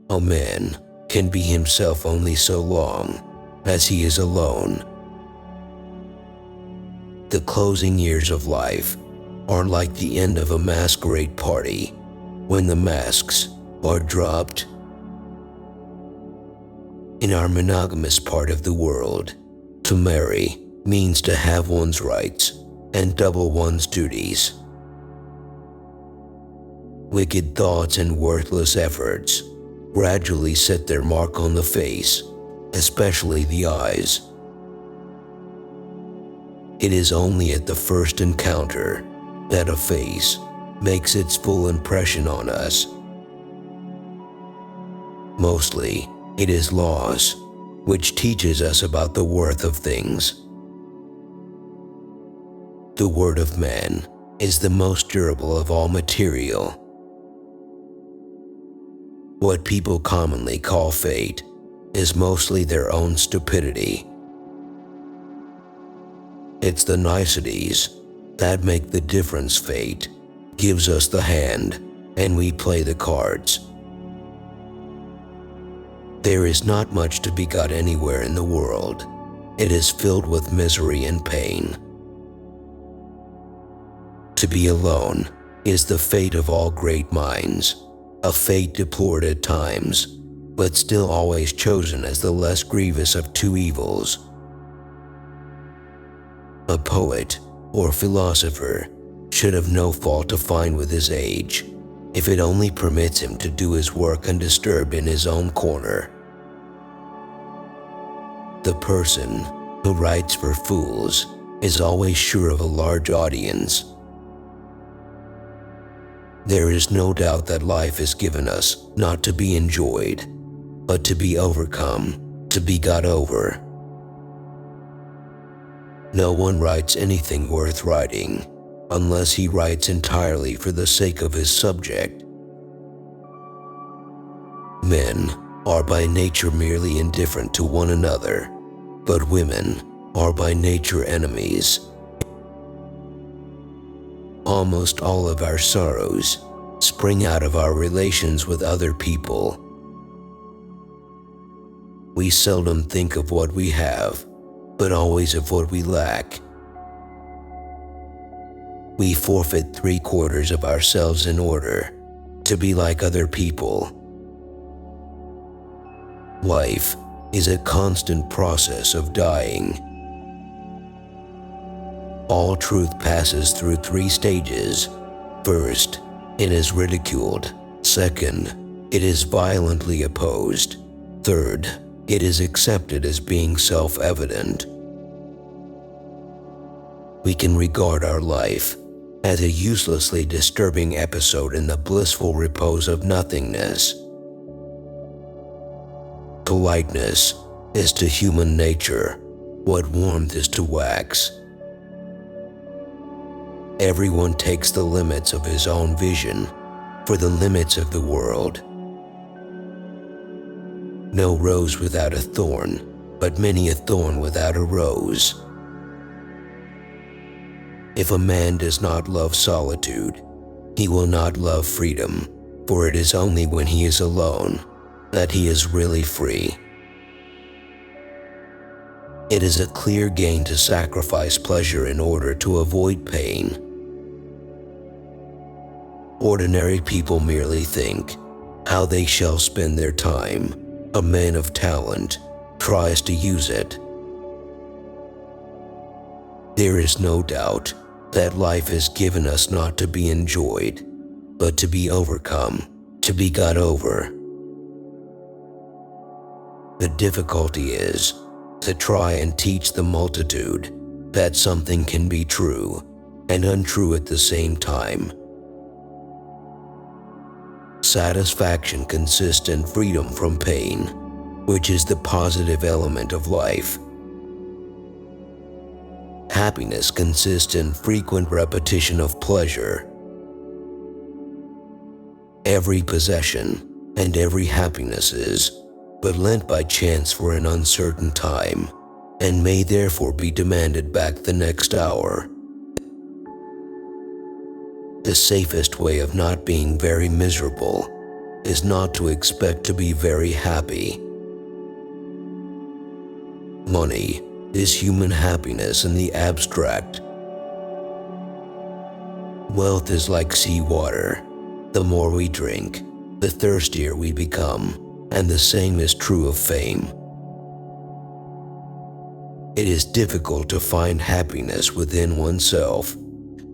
A man can be himself only so long as he is alone. The closing years of life are like the end of a masquerade party when the masks are dropped. In our monogamous part of the world, to marry means to have one's rights and double one's duties. Wicked thoughts and worthless efforts gradually set their mark on the face, especially the eyes. It is only at the first encounter that a face makes its full impression on us. Mostly, it is loss which teaches us about the worth of things. The word of man is the most durable of all material. What people commonly call fate is mostly their own stupidity. It's the niceties that make the difference. Fate gives us the hand and we play the cards. There is not much to be got anywhere in the world. It is filled with misery and pain. To be alone is the fate of all great minds, a fate deplored at times, but still always chosen as the less grievous of two evils. A poet or philosopher should have no fault to find with his age, if it only permits him to do his work undisturbed in his own corner. The person who writes for fools is always sure of a large audience. There is no doubt that life is given us not to be enjoyed, but to be overcome, to be got over. No one writes anything worth writing unless he writes entirely for the sake of his subject. Men are by nature merely indifferent to one another, but women are by nature enemies. Almost all of our sorrows spring out of our relations with other people. We seldom think of what we have, but always of what we lack. We forfeit 3/4 of ourselves in order to be like other people. Life is a constant process of dying. All truth passes through 3 stages. First, it is ridiculed. Second, it is violently opposed. Third, it is accepted as being self-evident. We can regard our life as a uselessly disturbing episode in the blissful repose of nothingness. Politeness is to human nature what warmth is to wax. Everyone takes the limits of his own vision for the limits of the world. No rose without a thorn, but many a thorn without a rose. If a man does not love solitude, he will not love freedom, for it is only when he is alone that he is really free. It is a clear gain to sacrifice pleasure in order to avoid pain. Ordinary people merely think how they shall spend their time. A man of talent tries to use it. There is no doubt that life is given us not to be enjoyed, but to be overcome, to be got over. The difficulty is to try and teach the multitude that something can be true and untrue at the same time. Satisfaction consists in freedom from pain, which is the positive element of life. Happiness consists in frequent repetition of pleasure. Every possession and every happiness is but lent by chance for an uncertain time, and may therefore be demanded back the next hour. The safest way of not being very miserable is not to expect to be very happy. Money is human happiness in the abstract. Wealth is like seawater. The more we drink, the thirstier we become, and the same is true of fame. It is difficult to find happiness within oneself,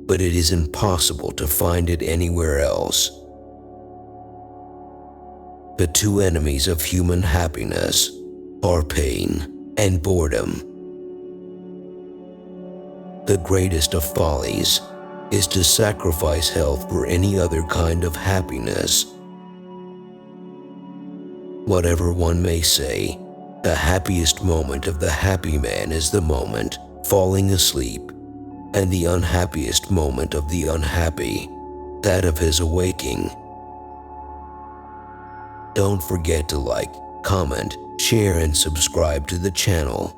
but it is impossible to find it anywhere else. The two enemies of human happiness are pain and boredom. The greatest of follies is to sacrifice health for any other kind of happiness. Whatever one may say, the happiest moment of the happy man is the moment falling asleep, and the unhappiest moment of the unhappy, that of his awaking. Don't forget to like, comment, share, and subscribe to the channel.